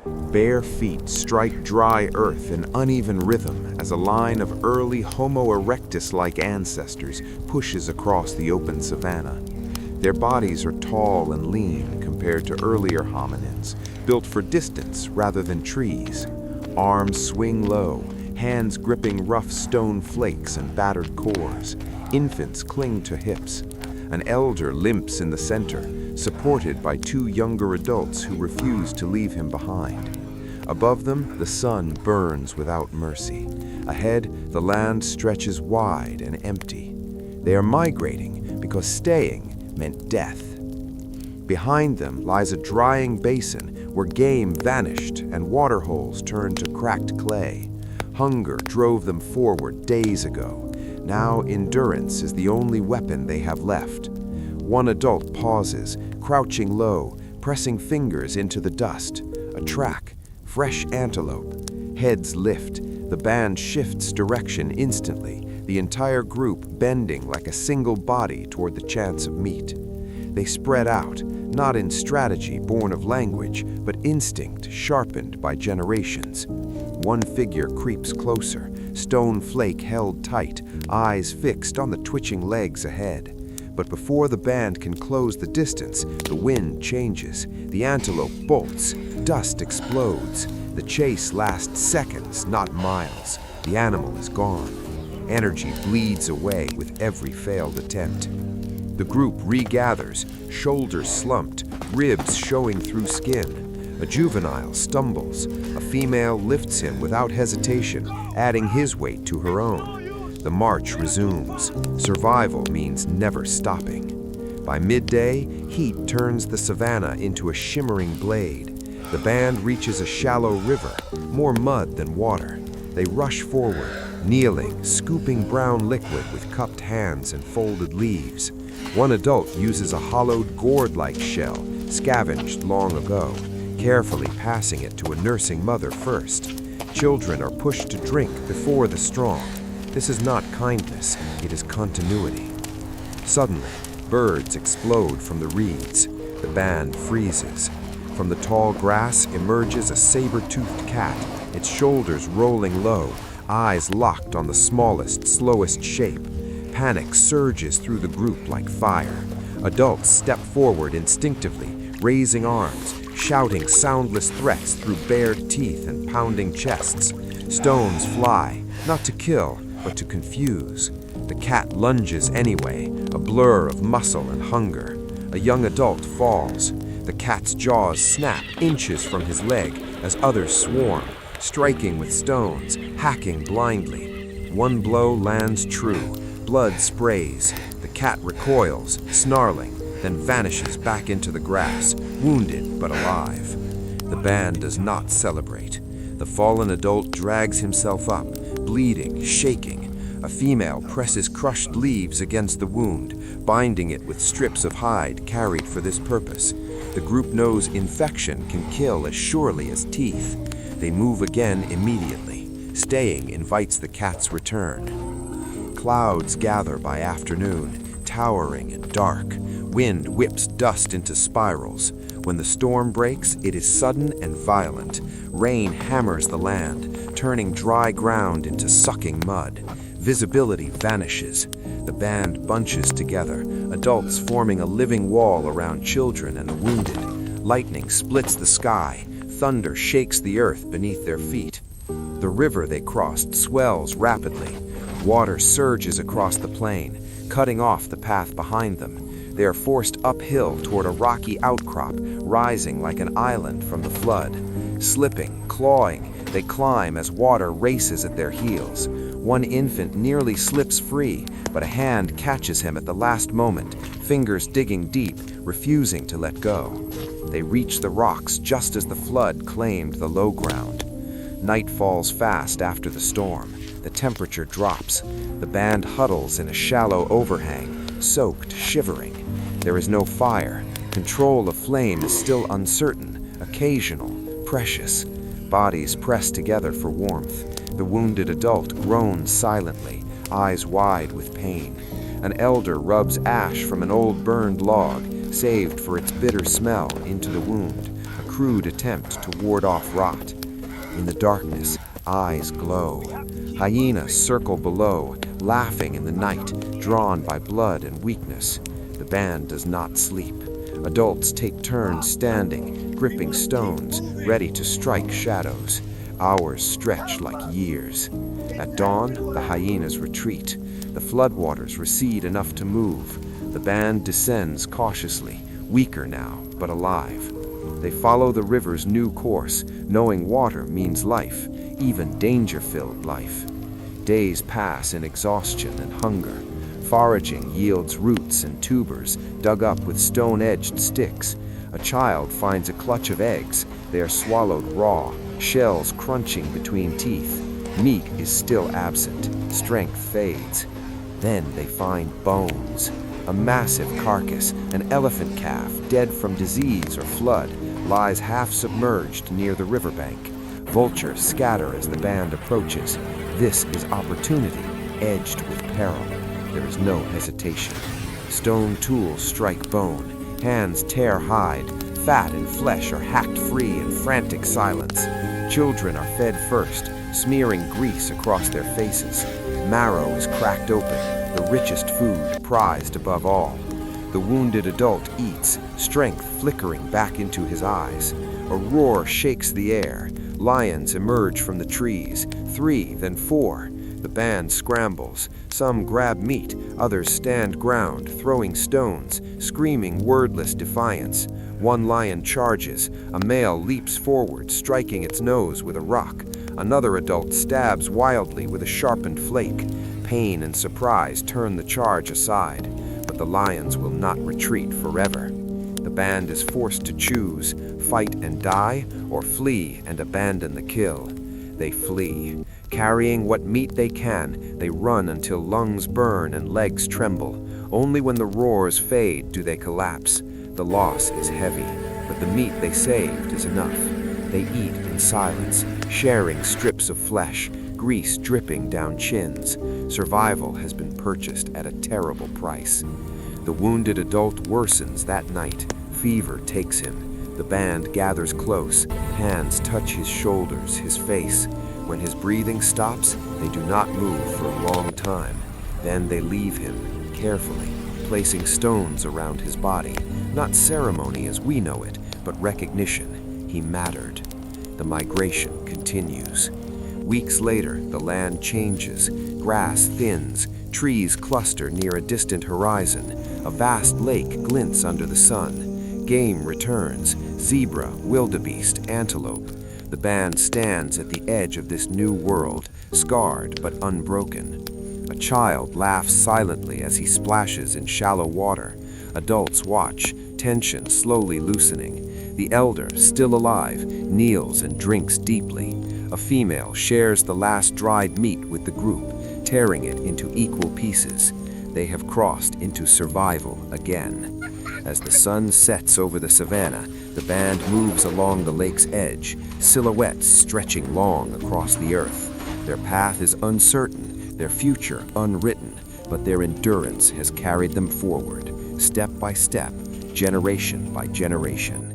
Bare feet strike dry earth in uneven rhythm as a line of early Homo erectus-like ancestors pushes across the open savanna. Their bodies are tall and lean compared to earlier hominins, built for distance rather than trees. Arms swing low, hands gripping rough stone flakes and battered cores. Infants cling to hips. An elder limps in the center, supported by two younger adults who refuse to leave him behind. Above them, the sun burns without mercy. Ahead, the land stretches wide and empty. They are migrating because staying meant death. Behind them lies a drying basin where game vanished and water holes turned to cracked clay. Hunger drove them forward days ago. Now endurance is the only weapon they have left. One adult pauses, crouching low, pressing fingers into the dust. A track, fresh antelope. Heads lift. The band shifts direction instantly, the entire group bending like a single body toward the chance of meat. They spread out, not in strategy born of language, but instinct sharpened by generations. One figure creeps closer, stone flake held tight, eyes fixed on the twitching legs ahead. But before the band can close the distance, the wind changes. The antelope bolts, dust explodes. The chase lasts seconds, not miles. The animal is gone. Energy bleeds away with every failed attempt. The group regathers, shoulders slumped, ribs showing through skin. A juvenile stumbles. A female lifts him without hesitation, adding his weight to her own. The march resumes. Survival means never stopping. By midday, heat turns the savanna into a shimmering blade. The band reaches a shallow river, more mud than water. They rush forward, kneeling, scooping brown liquid with cupped hands and folded leaves. One adult uses a hollowed gourd-like shell, scavenged long ago, carefully passing it to a nursing mother first. Children are pushed to drink before the strong. This is not kindness, it is continuity. Suddenly, birds explode from the reeds. The band freezes. From the tall grass emerges a saber-toothed cat, its shoulders rolling low, eyes locked on the smallest, slowest shape. Panic surges through the group like fire. Adults step forward instinctively, raising arms, shouting soundless threats through bared teeth and pounding chests. Stones fly, not to kill, but to confuse. The cat lunges anyway, a blur of muscle and hunger. A young adult falls. The cat's jaws snap inches from his leg as others swarm, striking with stones, hacking blindly. One blow lands true. Blood sprays. The cat recoils, snarling, then vanishes back into the grass, wounded but alive. The band does not celebrate. The fallen adult drags himself up, bleeding, shaking. A female presses crushed leaves against the wound, binding it with strips of hide carried for this purpose. The group knows infection can kill as surely as teeth. They move again immediately. Staying invites the cat's return. Clouds gather by afternoon, towering and dark. Wind whips dust into spirals. When the storm breaks, it is sudden and violent. Rain hammers the land, turning dry ground into sucking mud. Visibility vanishes. The band bunches together, adults forming a living wall around children and the wounded. Lightning splits the sky. Thunder shakes the earth beneath their feet. The river they crossed swells rapidly. Water surges across the plain, cutting off the path behind them. They are forced uphill toward a rocky outcrop, rising like an island from the flood. Slipping, clawing, they climb as water races at their heels. One infant nearly slips free, but a hand catches him at the last moment, fingers digging deep, refusing to let go. They reach the rocks just as the flood claimed the low ground. Night falls fast after the storm. The temperature drops. The band huddles in a shallow overhang, soaked, shivering. There is no fire. Control of flame is still uncertain, occasional, precious. Bodies press together for warmth. The wounded adult groans silently, eyes wide with pain. An elder rubs ash from an old burned log, saved for its bitter smell, into the wound. A crude attempt to ward off rot. In the darkness, eyes glow. Hyenas circle below, laughing in the night, drawn by blood and weakness. The band does not sleep. Adults take turns standing, gripping stones, ready to strike shadows. Hours stretch like years. At dawn, the hyenas retreat. The floodwaters recede enough to move. The band descends cautiously, weaker now, but alive. They follow the river's new course, knowing water means life, even danger-filled life. Days pass in exhaustion and hunger. Foraging yields roots and tubers, dug up with stone-edged sticks. A child finds a clutch of eggs. They are swallowed raw, shells crunching between teeth. Meat is still absent. Strength fades. Then they find bones. A massive carcass, an elephant calf, dead from disease or flood, lies half-submerged near the riverbank. Vultures scatter as the band approaches. This is opportunity, edged with peril. There is no hesitation. Stone tools strike bone. Hands tear hide. Fat and flesh are hacked free in frantic silence. Children are fed first, smearing grease across their faces. Marrow is cracked open, the richest food prized above all. The wounded adult eats, strength flickering back into his eyes. A roar shakes the air. Lions emerge from the trees, 3, then 4. The band scrambles. Some grab meat, others stand ground, throwing stones, screaming wordless defiance. One lion charges. A male leaps forward, striking its nose with a rock. Another adult stabs wildly with a sharpened flake. Pain and surprise turn the charge aside, but the lions will not retreat forever. The band is forced to choose, fight and die, or flee and abandon the kill. They flee. Carrying what meat they can, they run until lungs burn and legs tremble. Only when the roars fade do they collapse. The loss is heavy, but the meat they saved is enough. They eat in silence, sharing strips of flesh, grease dripping down chins. Survival has been purchased at a terrible price. The wounded adult worsens that night. Fever takes him. The band gathers close. Hands touch his shoulders, his face. When his breathing stops, they do not move for a long time. Then they leave him, carefully, placing stones around his body. Not ceremony as we know it, but recognition. He mattered. The migration continues. Weeks later, the land changes. Grass thins. Trees cluster near a distant horizon. A vast lake glints under the sun. Game returns. Zebra, wildebeest, antelope. The band stands at the edge of this new world, scarred but unbroken. A child laughs silently as he splashes in shallow water. Adults watch, tension slowly loosening. The elder, still alive, kneels and drinks deeply. A female shares the last dried meat with the group, tearing it into equal pieces. They have crossed into survival again. As the sun sets over the savanna, the band moves along the lake's edge, silhouettes stretching long across the earth. Their path is uncertain, their future unwritten, but their endurance has carried them forward, step by step, generation by generation.